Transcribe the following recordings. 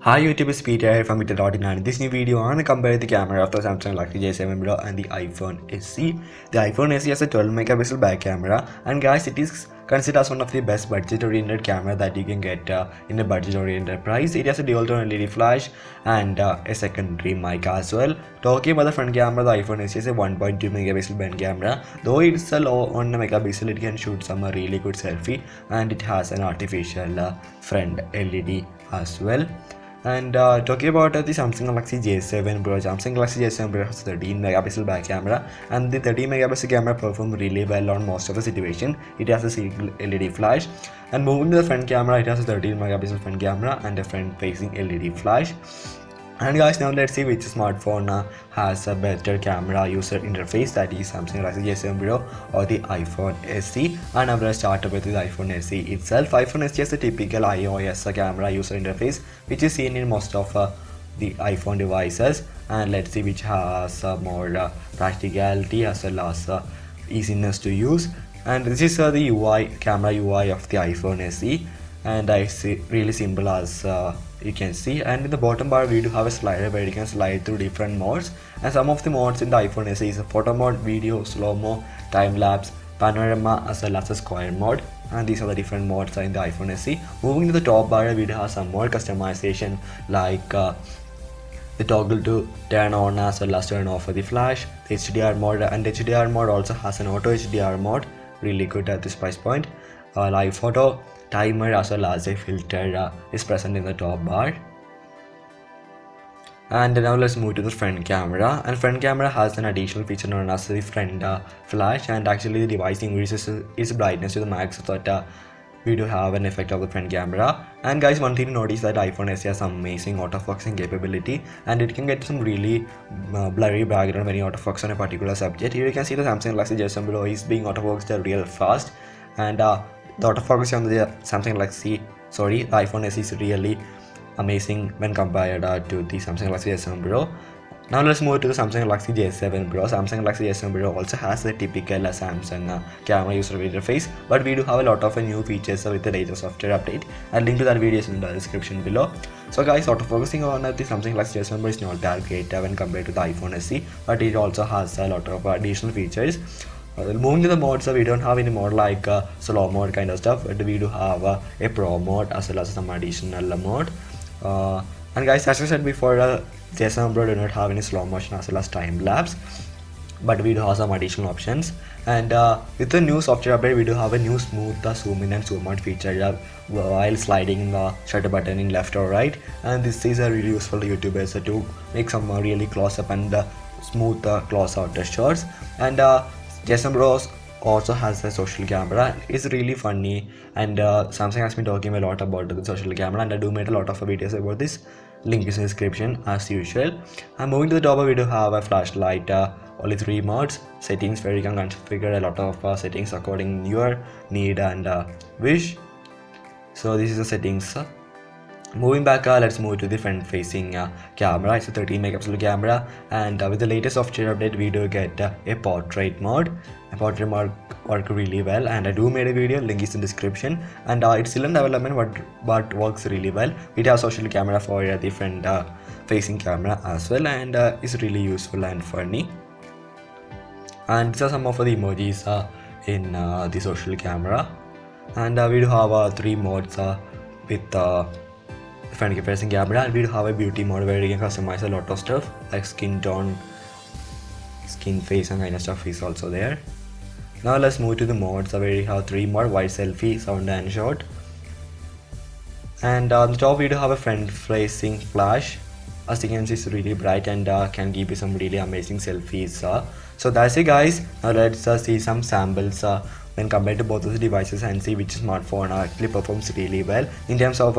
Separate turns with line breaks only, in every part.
Hi YouTube, it's Peter here from Peter.in, and in this new video I want to compare the camera of the Samsung Galaxy J7 Pro and the iPhone SE. The iPhone SE has a 12 megapixel back camera, and guys, it is considered as one of the best budget oriented camera that you can get in a budget oriented price. It has a dual tone LED flash and a secondary mic as well. Talking about the front camera, the iPhone SE is a 1.2 megapixel front camera. Though it's a low 1 megapixel, it can shoot some really good selfie, and it has an artificial front LED as well. And talking about the Samsung Galaxy J7 Pro, Samsung Galaxy J7 Pro has 13 megapixel back camera, and the 13 megapixel camera performs really well on most of the situation. It has a single LED flash, and moving to the front camera, it has a 13 megapixel front camera and a front facing LED flash. And guys, now let's see which smartphone has a better camera user interface, that is Samsung Galaxy J7 Pro or the iPhone SE. And I'm going to start with the iPhone SE itself. iPhone SE has a typical iOS camera user interface which is seen in most of the iPhone devices, and let's see which has more practicality as well as easiness to use. And this is the camera UI of the iPhone SE, and it's really simple as you can see. And in the bottom bar we do have a slider where you can slide through different modes, and some of the modes in the iPhone SE is a photo mode, video, slow-mo, time-lapse, panorama as well as a square mode, and these are the different modes in the iPhone SE. Moving to the top bar, we do have some more customization like the toggle to turn on as well as turn off the flash, the HDR mode, and the HDR mode also has an auto HDR mode, really good at this price point. Live photo, timer as well as a filter is present in the top bar. And now let's move to the front camera, and front camera has an additional feature known as the front flash, and actually the device increases its brightness to the max so that we do have an effect of the front camera. And guys, one thing to notice that iPhone SE has amazing autofocusing capability, and it can get some really blurry background when you autofocus on a particular subject. Here you can see the Samsung Galaxy J7 Pro is being autofocused real fast, and the autofocus on the the iPhone SE is really amazing when compared to the Samsung Galaxy S7 Pro. Now let's move to the Samsung Galaxy J7 Pro. Samsung Galaxy J7 Pro also has the typical Samsung camera user interface, but we do have a lot of new features with the latest software update, and link to that video is in the description below. So guys, autofocusing on the Samsung Galaxy J7 Pro is not that great when compared to the iPhone SE, but it also has a lot of additional features. Moving to the modes, we don't have any mode like slow mode kind of stuff, but we do have a pro mode as well as some additional mode. And guys, as I said before, J7 Pro do not have any slow motion as well as time lapse, but we do have some additional options. And with the new software update, we do have a new smooth zoom in and zoom out feature while sliding the shutter button in left or right, and this is really useful to YouTubers to make some really close up and smooth close out shots. And J7 Pro also has a social camera. It's really funny, and Samsung has been talking a lot about the social camera, and I do make a lot of videos about this. Link is in the description as usual. And moving to the top, we do have a flashlight, only 3 modes, settings where you can configure a lot of settings according to your need and wish. So this is the settings. Moving back, let's move to the front facing camera. It's a 13 megapixel camera, and with the latest software update we do get a portrait mode. A portrait mode works really well, and I do made a video, link is in description, and it's still in development but works really well. It has social camera for the front facing camera as well, and it's really useful and funny. And these are some of the emojis in the social camera, and we do have 3 modes with front facing camera, and we do have a beauty mode where you can customize a lot of stuff like skin tone, skin face and kind of stuff is also there. Now let's move to the modes where you have 3 modes: wide, selfie, sound and short. And on the top we do have a front facing flash. As you can see, it's really bright and can give you some really amazing selfies. So that's it guys. Now let's see some samples when compared to both of the devices and see which smartphone actually performs really well in terms of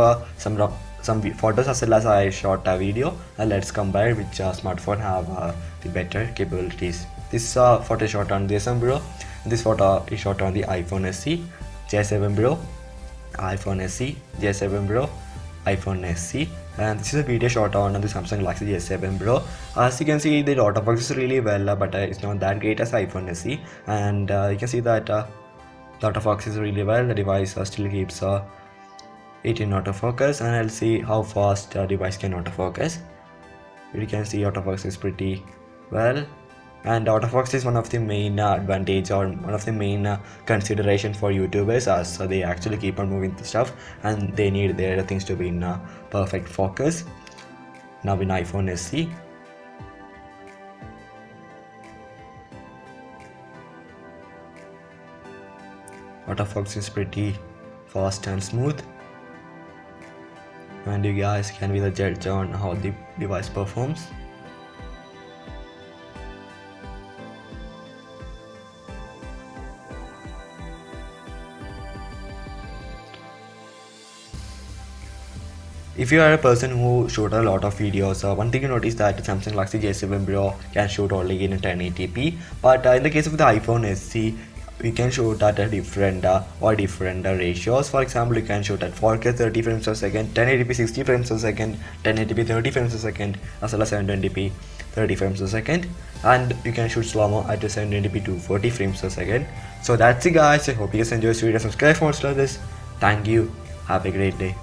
some photos as well as I shot a video. Let's compare which smartphone have the better capabilities. This photo is shot on the J7 Pro. This photo is shot on the iPhone SE, J7 Pro, iPhone SE, J7 Pro, iPhone SE, and this is a video shot on the Samsung Galaxy J7 Pro. As you can see, the autofocus is really well, but it's not that great as iPhone SE, and you can see that the autofocus is really well. The device still keeps it in autofocus, and I'll see how fast the device can autofocus. You can see autofocus is pretty well, and autofocus is one of the main advantage or one of the main consideration for YouTubers, as they actually keep on moving the stuff and they need their things to be in perfect focus. Now in iPhone SE, autofocus is pretty fast and smooth, and you guys can be the judge on how the device performs. If you are a person who shoot a lot of videos, one thing you notice that Samsung Galaxy J7 Pro can shoot only in 1080p, but in the case of the iPhone SE, we can shoot at a different ratios. For example, you can shoot at 4K 30 frames per second, 1080p 60 frames per second, 1080p 30 frames per second, as well as 720p 30 frames per second, and you can shoot slow-mo at 720p 240 frames per second. So that's it guys, I hope you guys enjoy this video. Subscribe for more of this. Thank you, have a great day.